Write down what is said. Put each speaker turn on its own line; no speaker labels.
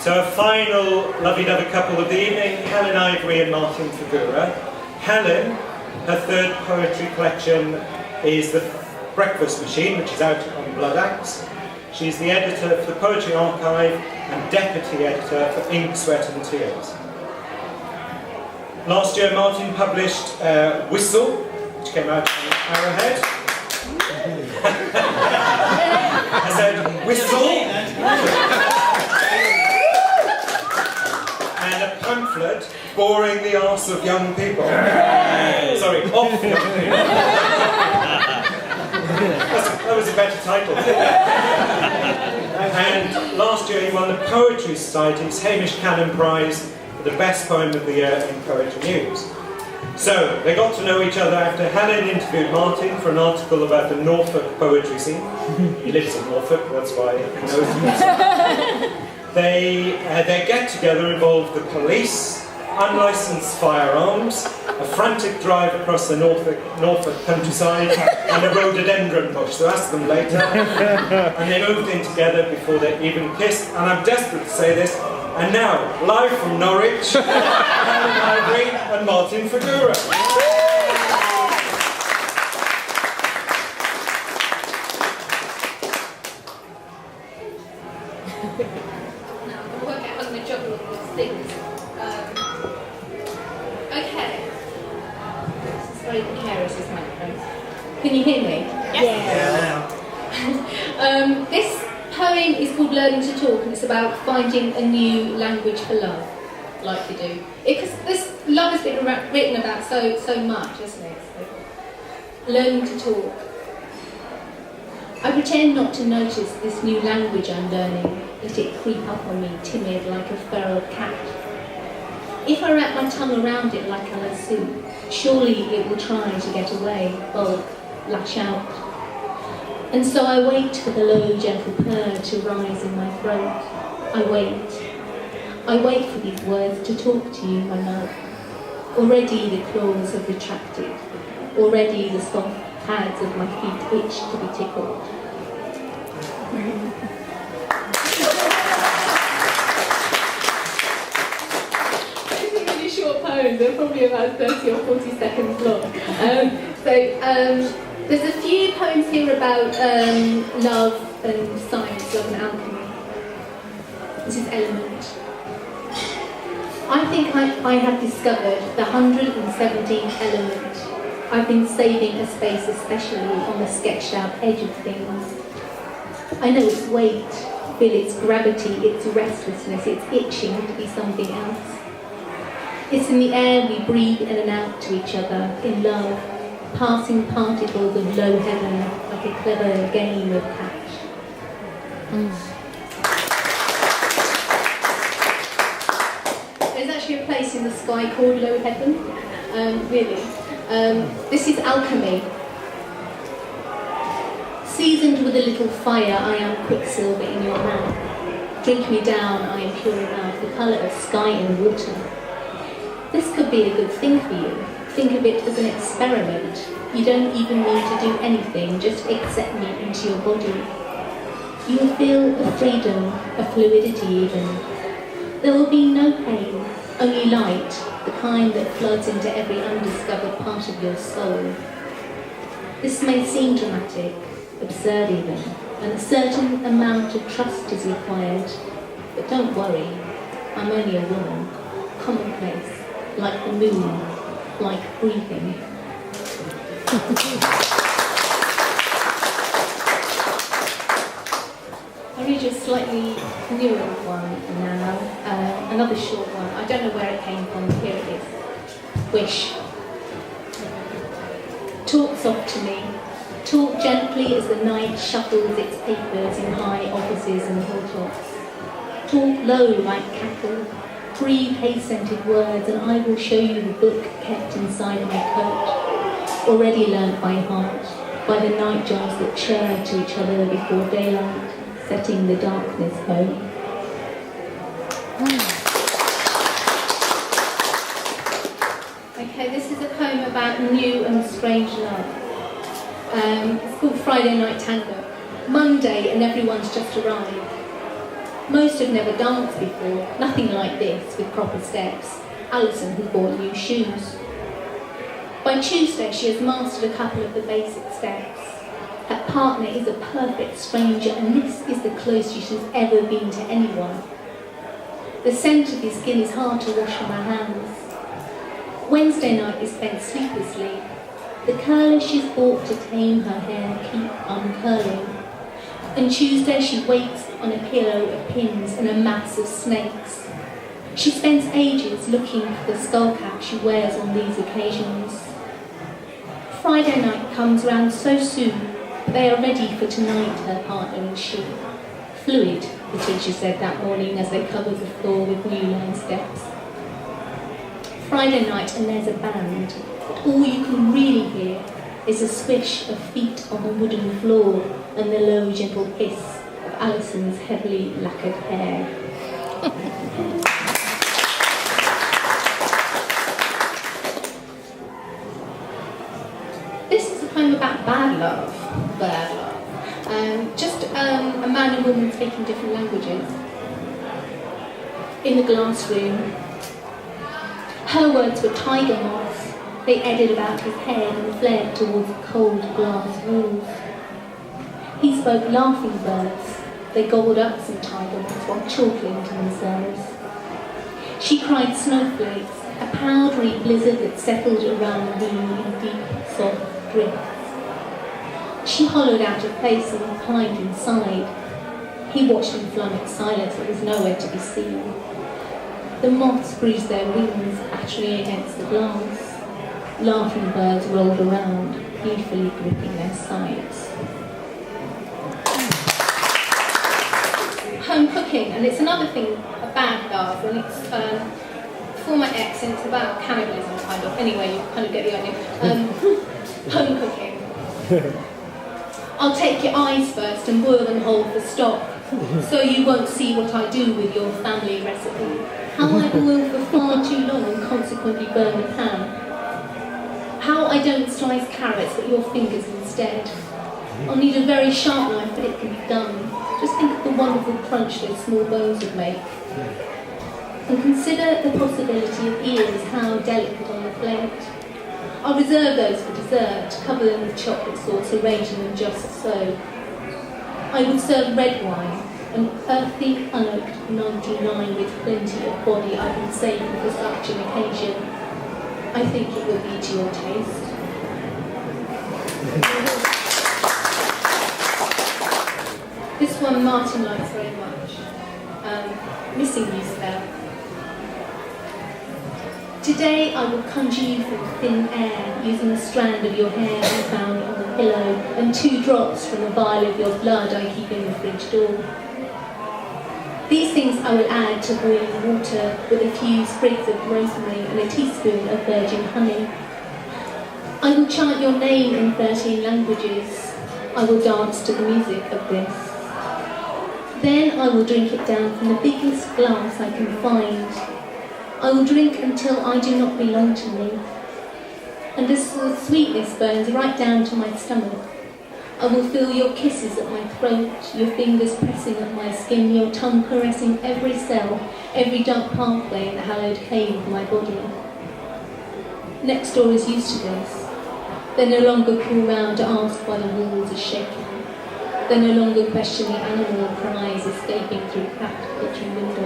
So a final lovey-dovey couple of the evening, Helen Ivory and Martin Figura. Helen, her third poetry collection is The Breakfast Machine, which is out on Blood Axe. She's the editor for the Poetry Archive and deputy editor for Ink, Sweat and Tears. Last year, Martin published Whistle, which came out on Arrowhead. I said, Whistle! And a pamphlet, Boring the Arse of Young People. Sorry, Off Young People. That was a better title. And last year he won the Poetry Society's Hamish Cannon Prize for the best poem of the year in Poetry News. So, they got to know each other after Helen interviewed Martin for an article about the Norfolk poetry scene. He lives in Norfolk, that's why he knows him. Their get-together involved the police, unlicensed firearms, a frantic drive across the Norfolk countryside, and a rhododendron bush, so ask them later. And they moved in together before they even kissed, and I'm desperate to say this, and now, live from Norwich, Helen Ivory and Martin Figura.
Now, I'm going to work out how I'm going to juggle all these things. Okay. This is very precarious, this microphone. Can you hear me?
Yes.
Yeah. This poem is called Learning to Talk, and it's about finding a new language for love, like you do. Because this love has been written about so much, hasn't it? So, learning to talk. I pretend not to notice this new language I'm learning, let it creep up on me, timid like a feral cat. If I wrap my tongue around it like a lasso, surely it will try to get away, or lash out. And so I wait for the low, gentle purr to rise in my throat. I wait for these words to talk to you, my love. Already the claws have retracted. Already the soft pads of my feet itch to be tickled. These are really short poems. They're probably about 30 or 40 seconds long. There's a few poems here about love and science, love and alchemy. This is Element. I think I have discovered the 117th element. I've been saving a space especially on the sketched out edge of things. I know its weight, feel its gravity, its restlessness, its itching to be something else. It's in the air we breathe in and out to each other, in love, passing particles of low heaven like a clever game of catch. There's actually a place in the sky called low heaven, really. This is alchemy. Seasoned with a little fire, I am quicksilver in your hand. Drink me down, I am pure enough, the colour of sky and water. This could be a good thing for you. Think of it as an experiment. You don't even need to do anything, just accept me into your body. You will feel a freedom, a fluidity even. There will be no pain, only light, the kind that floods into every undiscovered part of your soul. This may seem dramatic, absurd even, and a certain amount of trust is required. But don't worry, I'm only a woman, commonplace, like the moon, like breathing. I'll read you a slightly newer one now, another short one. I don't know where it came from, here it is. Wish. Talk soft to me. Talk gently as the night shuffles its papers in high offices and hilltops. Talk low like cattle. Breathe hay-scented words and I will show you the book kept inside my coat. Already learnt by heart, by the nightjars that chirr to each other before daylight, setting the darkness home. Okay, this is a poem about new and strange love. It's called Friday Night Tango. Monday and everyone's just arrived. Most have never danced before, nothing like this with proper steps. Alison has bought new shoes. By Tuesday, she has mastered a couple of the basic steps. Her partner is a perfect stranger, and this is the closest she's ever been to anyone. The scent of his skin is hard to wash from her hands. Wednesday night is spent sleeplessly. The curlers she's bought to tame her hair keep uncurling. And Tuesday she wakes on a pillow of pins and a mass of snakes. She spends ages looking for the skull cap she wears on these occasions. Friday night comes round so soon, but they are ready for tonight, her partner and she. Fluid, the teacher said that morning as they covered the floor with new line steps. Friday night and there's a band, but all you can really hear is a swish of feet on the wooden floor and the low gentle hiss of Alison's heavily lacquered hair. This is a poem about bad love. Just a man and woman speaking different languages. In the glass room. Her words were tiger moths. They eddied about his head and flared towards the cold glass walls. He spoke laughing birds. They gobbled up some tiger moths while chuckling to themselves. She cried snowflakes, a powdery blizzard that settled around the room in deep, soft drifts. She hollowed out a face and climbed inside. He watched in flummoxed silence that was nowhere to be seen. The moths bruised their wings, battering against the glass. Laughing birds rolled around, gleefully gripping their sides. Home cooking, and it's another thing, a bad love, and it's for my ex, and it's about cannibalism, kind of. Anyway, you kind of get the idea. Home cooking. I'll take your eyes first and boil them whole for stock, so you won't see what I do with your family recipe. How I boil for far too long and consequently burn the pan. How I don't slice carrots but your fingers instead. I'll need a very sharp knife, but it can be done. Just think of the wonderful crunch those small bones would make. And consider the possibility of ears, how delicate on the plate. I'll reserve those for dessert, cover them with chocolate sauce, arranging them just so. I would serve red wine, an earthy, unoaked 99 with plenty of body I would save for such an occasion. I think it will be to your taste. This one Martin likes very much. Missing you, Spell. Today I will conjure you from thin air, using a strand of your hair I found on the pillow, and 2 drops from a vial of your blood I keep in the fridge door. These things I will add to boiling water with a few sprigs of rosemary and a teaspoon of virgin honey. I will chant your name in 13 languages. I will dance to the music of this. Then I will drink it down from the biggest glass I can find. I will drink until I do not belong to me. And as the sweetness burns right down to my stomach, I will feel your kisses at my throat, your fingers pressing at my skin, your tongue caressing every cell, every dark pathway in the hallowed cave of my body. Next door is used to this. They no longer call round to ask why the walls are shaking. They no longer question the animal cries escaping through cracked kitchen windows.